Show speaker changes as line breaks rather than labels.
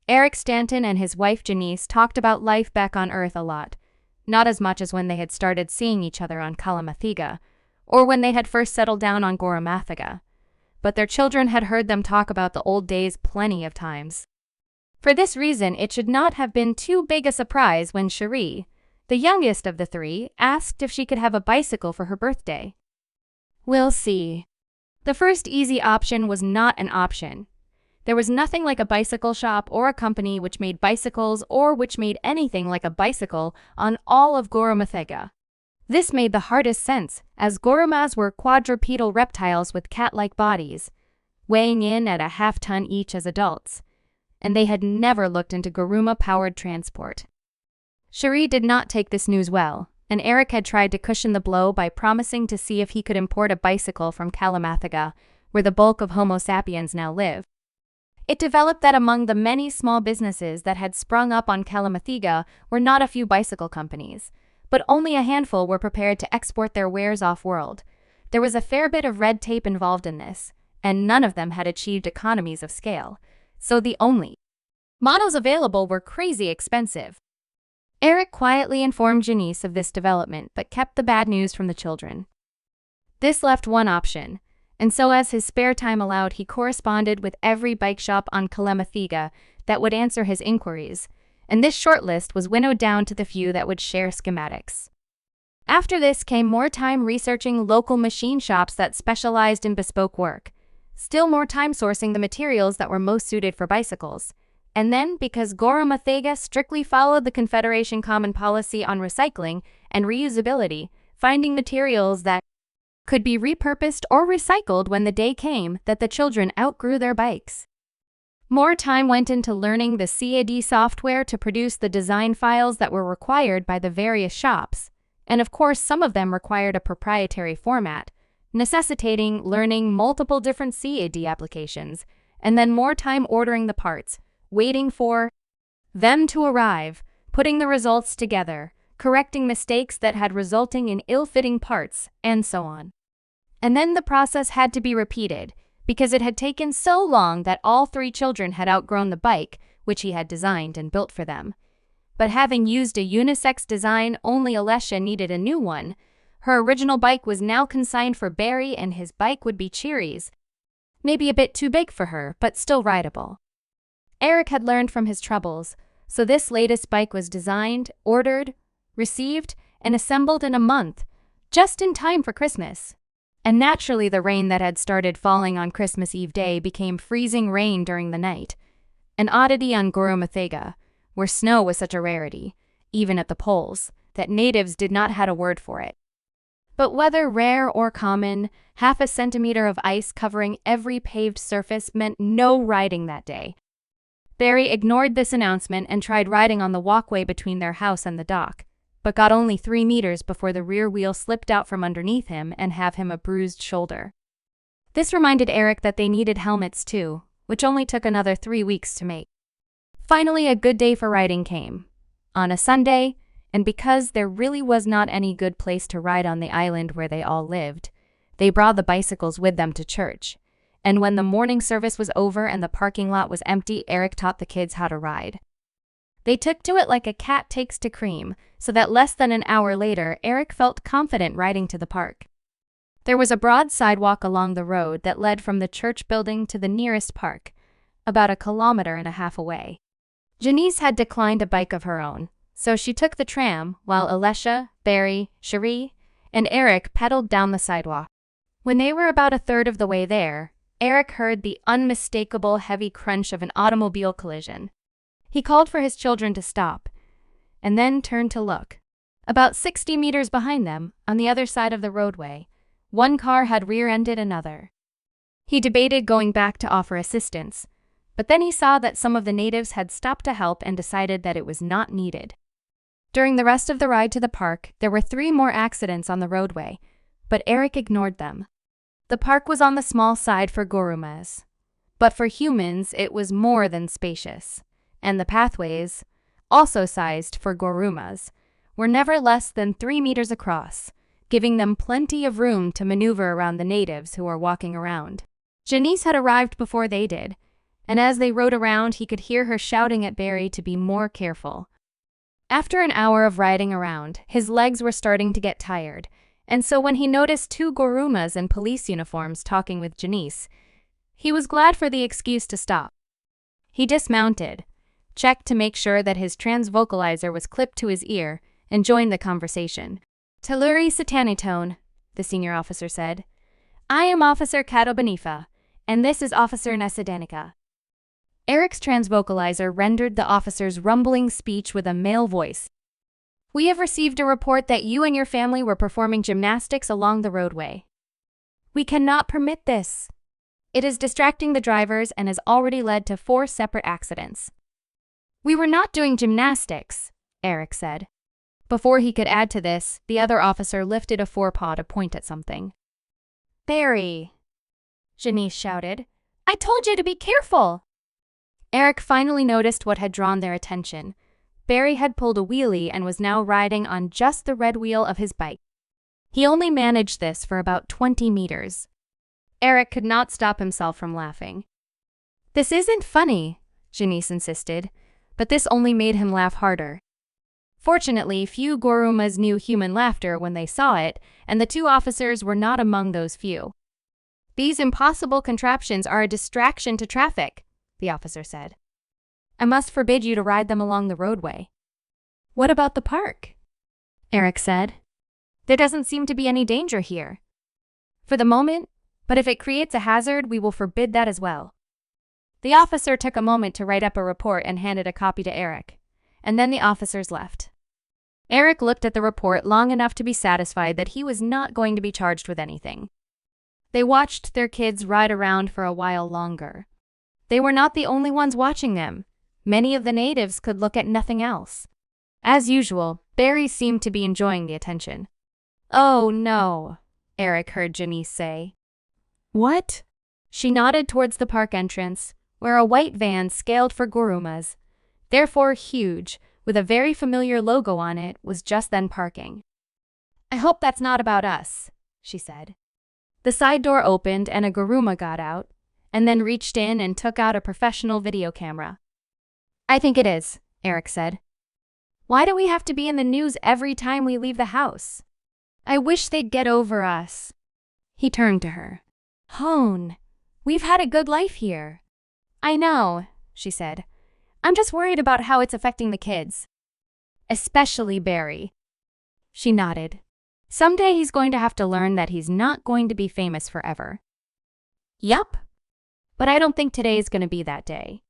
Eric Stanton and his wife Janice talked about life back on Earth a lot, not as much as when they had started seeing each other on Gorumathega, or when they had first settled down on Gorumathega. But their children had heard them talk about the old days plenty of times. For this reason, it should not have been too big a surprise when Cherie, the youngest of the three, asked if she could have a bicycle for her birthday. We'll see. The first easy option was not an option. There was nothing like a bicycle shop or a company which made bicycles or which made anything like a bicycle on all of Gorumathega. This made the hardest sense, as Gorumas were quadrupedal reptiles with cat-like bodies, weighing in at a half-ton each as adults, and they had never looked into Goruma-powered transport. Cherie did not take this news well, and Eric had tried to cushion the blow by promising to see if he could import a bicycle from Gorumathega, where the bulk of Homo sapiens now live. It developed that among the many small businesses that had sprung up on Gorumathega were not a few bicycle companies, but only a handful were prepared to export their wares off-world. There was a fair bit of red tape involved in this, and none of them had achieved economies of scale, so the only models available were crazy expensive. Eric quietly informed Janice of this development but kept the bad news from the children. This left one option, and so as his spare time allowed, he corresponded with every bike shop on Gorumathega that would answer his inquiries, and this short list was winnowed down to the few that would share schematics. After this came more time researching local machine shops that specialized in bespoke work, still more time sourcing the materials that were most suited for bicycles, and then, because Gorumathega strictly followed the Confederation Common Policy on recycling and reusability, finding materials that could be repurposed or recycled when the day came that the children outgrew their bikes. More time went into learning the CAD software to produce the design files that were required by the various shops, and of course some of them required a proprietary format, necessitating learning multiple different CAD applications, and then more time ordering the parts, waiting for them to arrive, putting the results together, correcting mistakes that had resulting in ill-fitting parts, and so on. And then the process had to be repeated, because it had taken so long that all three children had outgrown the bike, which he had designed and built for them. But having used a unisex design, only Alessia needed a new one. Her original bike was now consigned for Barry, and his bike would be Cherie's. Maybe a bit too big for her, but still rideable. Eric had learned from his troubles, so this latest bike was designed, ordered, received, and assembled in a month, just in time for Christmas. And naturally the rain that had started falling on Christmas Eve day became freezing rain during the night, an oddity on Gorumathega, where snow was such a rarity, even at the poles, that natives did not have a word for it. But whether rare or common, half a centimeter of ice covering every paved surface meant no riding that day. Barry ignored this announcement and tried riding on the walkway between their house and the dock, but got only 3 meters before the rear wheel slipped out from underneath him and gave him a bruised shoulder. This reminded Eric that they needed helmets too, which only took another 3 weeks to make. Finally, a good day for riding came. On a Sunday, and because there really was not any good place to ride on the island where they all lived, they brought the bicycles with them to church. And when the morning service was over and the parking lot was empty, Eric taught the kids how to ride. They took to it like a cat takes to cream, so that less than an hour later, Eric felt confident riding to the park. There was a broad sidewalk along the road that led from the church building to the nearest park, about 1.5 kilometers away. Janice had declined a bike of her own, so she took the tram, while Alessia, Barry, Cherie, and Eric pedaled down the sidewalk. When they were about a third of the way there, Eric heard the unmistakable heavy crunch of an automobile collision. He called for his children to stop, and then turned to look. About 60 meters behind them, on the other side of the roadway, one car had rear-ended another. He debated going back to offer assistance, but then he saw that some of the natives had stopped to help and decided that it was not needed. During the rest of the ride to the park, there were 3 more accidents on the roadway, but Eric ignored them. The park was on the small side for Gorumas, but for humans it was more than spacious, and the pathways, also sized for Gorumas, were never less than 3 meters across, giving them plenty of room to maneuver around the natives who were walking around. Janice had arrived before they did, and as they rode around, he could hear her shouting at Barry to be more careful. After an hour of riding around, his legs were starting to get tired, and so when he noticed two Gorumas in police uniforms talking with Janice, he was glad for the excuse to stop. He dismounted, checked to make sure that his transvocalizer was clipped to his ear, and joined the conversation. "Telluri Satanitone," the senior officer said. "I am Officer Katobanifa, and this is Officer Nesadanica." Eric's transvocalizer rendered the officer's rumbling speech with a male voice. "We have received a report that you and your family were performing gymnastics along the roadway. We cannot permit this. It is distracting the drivers and has already led to 4 separate accidents." "We were not doing gymnastics," Eric said. Before he could add to this, the other officer lifted a forepaw to point at something. "Barry," Janice shouted. "I told you to be careful!" Eric finally noticed what had drawn their attention. Barry had pulled a wheelie and was now riding on just the red wheel of his bike. He only managed this for about 20 meters. Eric could not stop himself from laughing. "This isn't funny," Janice insisted, but this only made him laugh harder. Fortunately, few Gorumas knew human laughter when they saw it, and the 2 officers were not among those few. "These impossible contraptions are a distraction to traffic," the officer said. "I must forbid you to ride them along the roadway." "What about the park?" Eric said. "There doesn't seem to be any danger here." "For the moment, but if it creates a hazard, we will forbid that as well." The officer took a moment to write up a report and handed a copy to Eric, and then the officers left. Eric looked at the report long enough to be satisfied that he was not going to be charged with anything. They watched their kids ride around for a while longer. They were not the only ones watching them. Many of the natives could look at nothing else. As usual, Barry seemed to be enjoying the attention. "Oh no," Eric heard Janice say. "What?" She nodded towards the park entrance, where a white van scaled for Gorumas, therefore huge, with a very familiar logo on it, was just then parking. "I hope that's not about us," she said. The side door opened and a Goruma got out, and then reached in and took out a professional video camera. "I think it is," Eric said. "Why do we have to be in the news every time we leave the house? I wish they'd get over us." He turned to her. "Hone, we've had a good life here." "I know," she said. "I'm just worried about how it's affecting the kids. Especially Barry." She nodded. "Someday he's going to have to learn that he's not going to be famous forever." "Yup. But I don't think today is going to be that day."